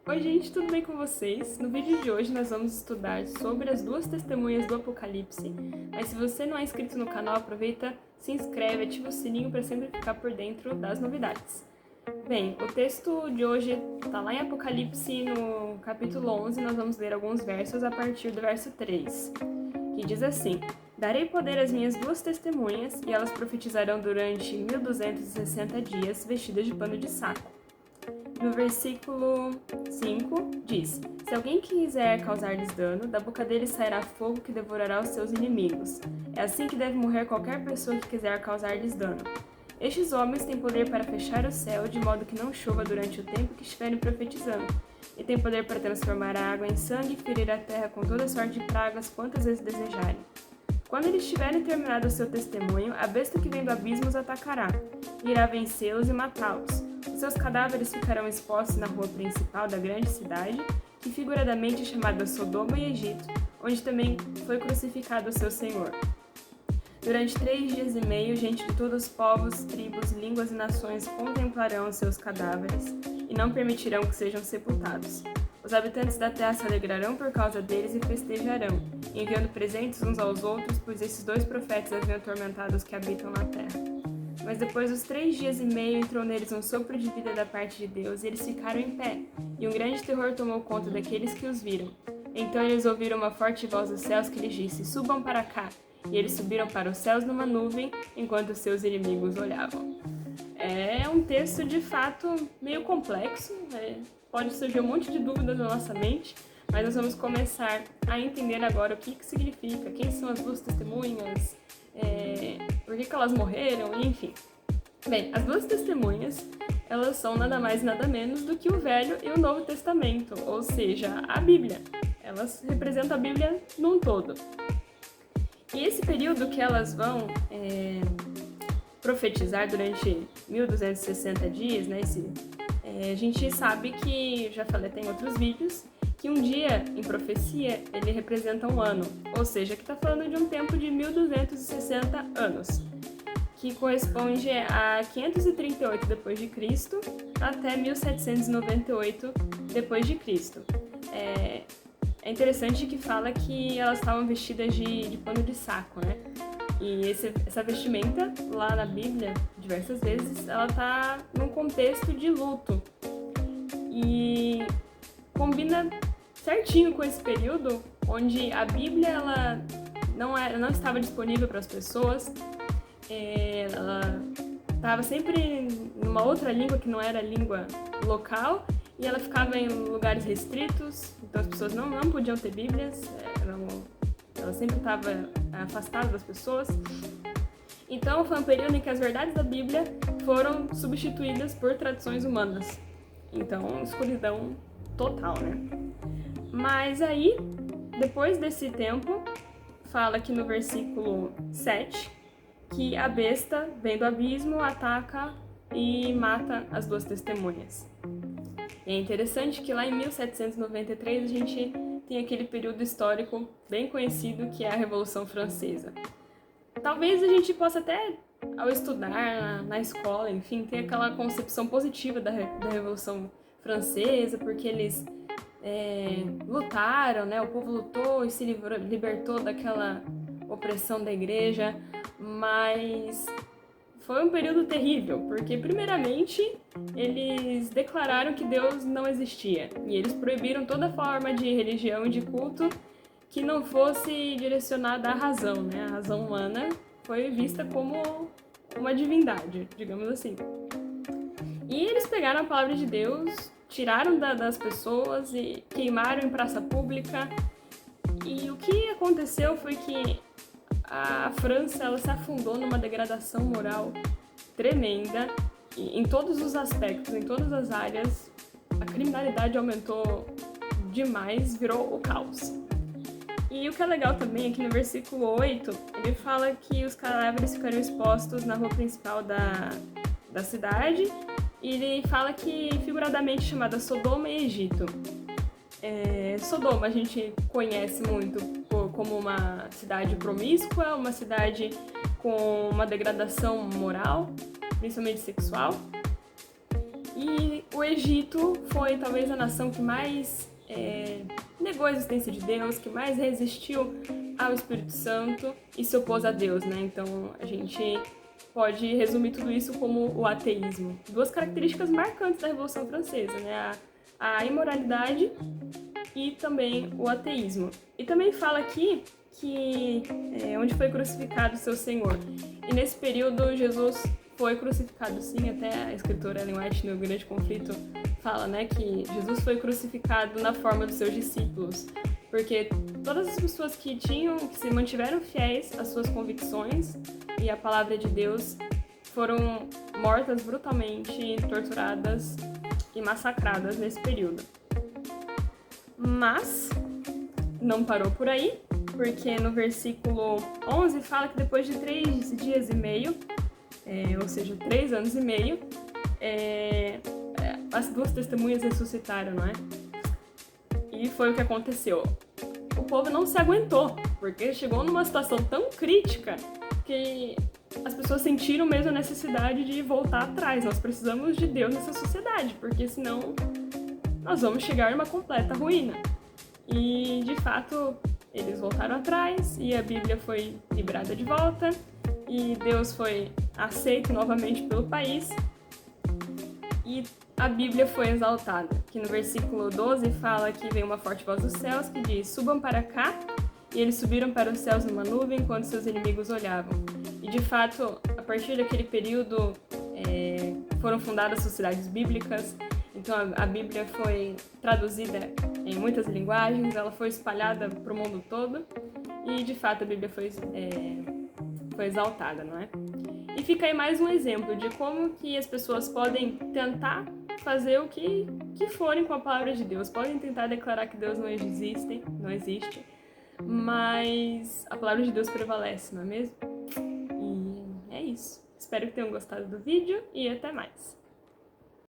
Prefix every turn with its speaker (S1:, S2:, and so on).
S1: Oi gente, tudo bem com vocês? No vídeo de hoje nós vamos estudar sobre as duas testemunhas do Apocalipse, mas se você não é inscrito no canal, aproveita, se inscreve, ativa o sininho para sempre ficar por dentro das novidades. Bem, o texto de hoje está lá em Apocalipse, no capítulo 11, nós vamos ler alguns versos a partir do verso 3, que diz assim: Darei poder às minhas duas testemunhas, e elas profetizarão durante 1260 dias, vestidas de pano de saco. No versículo 5 diz: Se alguém quiser causar-lhes dano, da boca dele sairá fogo que devorará os seus inimigos. É assim que deve morrer qualquer pessoa que quiser causar-lhes dano. Estes homens têm poder para fechar o céu, de modo que não chova durante o tempo que estiverem profetizando, e têm poder para transformar a água em sangue e ferir a terra com toda sorte de pragas quantas vezes desejarem. Quando eles tiverem terminado o seu testemunho, a besta que vem do abismo os atacará, e irá vencê-los e matá-los. Os seus cadáveres ficarão expostos na rua principal da grande cidade, que figuradamente é chamada Sodoma e Egito, onde também foi crucificado o seu Senhor. Durante 3 dias e meio, gente de todos os povos, tribos, línguas e nações contemplarão os seus cadáveres e não permitirão que sejam sepultados. Os habitantes da terra se alegrarão por causa deles e festejarão, enviando presentes uns aos outros, pois esses dois profetas haviam atormentado os que habitam na terra. Mas depois dos 3 dias e meio entrou neles um sopro de vida da parte de Deus, e eles ficaram em pé, e um grande terror tomou conta daqueles que os viram. Então eles ouviram uma forte voz dos céus que lhes disse: Subam para cá! E eles subiram para os céus numa nuvem, enquanto seus inimigos olhavam. É um texto de fato meio complexo, pode surgir um monte de dúvidas na nossa mente, mas nós vamos começar a entender agora o que significa, quem são as duas testemunhas, por que elas morreram, enfim. Bem, as duas testemunhas, elas são nada mais nada menos do que o Velho e o Novo Testamento, ou seja, a Bíblia. Elas representam a Bíblia num todo. E esse período que elas vão profetizar durante 1260 dias, né, a gente sabe que, já falei até em outros vídeos, que um dia em profecia ele representa um ano, ou seja, que está falando de um tempo de 1260 anos, que corresponde a 538 depois de Cristo até 1798 depois de Cristo. É interessante que fala que elas estavam vestidas de pano de saco, né? E essa vestimenta, lá na Bíblia, diversas vezes, ela tá num contexto de luto. E combina certinho com esse período, onde a Bíblia ela não estava disponível para as pessoas, ela estava sempre numa outra língua que não era a língua local, e ela ficava em lugares restritos, então as pessoas não podiam ter Bíblias, ela sempre estava afastada das pessoas. Então foi um período em que as verdades da Bíblia foram substituídas por tradições humanas. Então, escuridão total, né? Mas aí, depois desse tempo, fala aqui no versículo 7 que a besta vem do abismo, ataca e mata as duas testemunhas. É interessante que lá em 1793 a gente tem aquele período histórico bem conhecido que é a Revolução Francesa. Talvez a gente possa até, ao estudar na escola, enfim, ter aquela concepção positiva da Revolução Francesa, porque eles lutaram, né? O povo lutou e se libertou daquela opressão da igreja, mas foi um período terrível, porque primeiramente eles declararam que Deus não existia e eles proibiram toda forma de religião e de culto que não fosse direcionada à razão, né? A razão humana foi vista como uma divindade, digamos assim. E eles pegaram a palavra de Deus, tiraram das pessoas e queimaram em praça pública. E o que aconteceu foi que a França ela se afundou numa degradação moral tremenda em todos os aspectos, em todas as áreas. A criminalidade aumentou demais, virou o caos. E o que é legal também é que no versículo 8 ele fala que os cadáveres ficariam expostos na rua principal da cidade, e ele fala que figuradamente chamada Sodoma e Egito. Sodoma a gente conhece muito como uma cidade promíscua, uma cidade com uma degradação moral, principalmente sexual. E o o Egito foi talvez a nação que mais negou a existência de Deus, que mais resistiu ao Espírito Santo e se opôs a Deus, né? Então a gente pode resumir tudo isso como o ateísmo. Duas características marcantes da Revolução Francesa, né? A imoralidade e também o ateísmo. E também fala aqui que onde foi crucificado o seu Senhor. E nesse período Jesus foi crucificado sim, até a escritora Ellen White no Grande Conflito fala, né, que Jesus foi crucificado na forma dos seus discípulos, porque todas as pessoas que se mantiveram fiéis às suas convicções e à palavra de Deus foram mortas brutalmente, torturadas e massacradas nesse período. Mas não parou por aí, porque no versículo 11 fala que depois de 3 dias e meio, ou seja, 3 anos e meio, as duas testemunhas ressuscitaram, não é? E foi o que aconteceu. O povo não se aguentou, porque chegou numa situação tão crítica que as pessoas sentiram mesmo a necessidade de voltar atrás. Nós precisamos de Deus nessa sociedade, porque senão nós vamos chegar numa completa ruína. E, de fato, eles voltaram atrás e a Bíblia foi liberada de volta e Deus foi aceito novamente pelo país e a Bíblia foi exaltada, que no versículo 12 fala que veio uma forte voz dos céus que diz: subam para cá, e eles subiram para os céus numa nuvem enquanto seus inimigos olhavam. E de fato, a partir daquele período foram fundadas sociedades bíblicas, então a Bíblia foi traduzida em muitas linguagens, ela foi espalhada para o mundo todo e de fato a Bíblia foi exaltada, não é? E fica aí mais um exemplo de como que as pessoas podem tentar fazer o que forem com a palavra de Deus. Podem tentar declarar que Deus não existe, mas a palavra de Deus prevalece, não é mesmo? E é isso. Espero que tenham gostado do vídeo e até mais.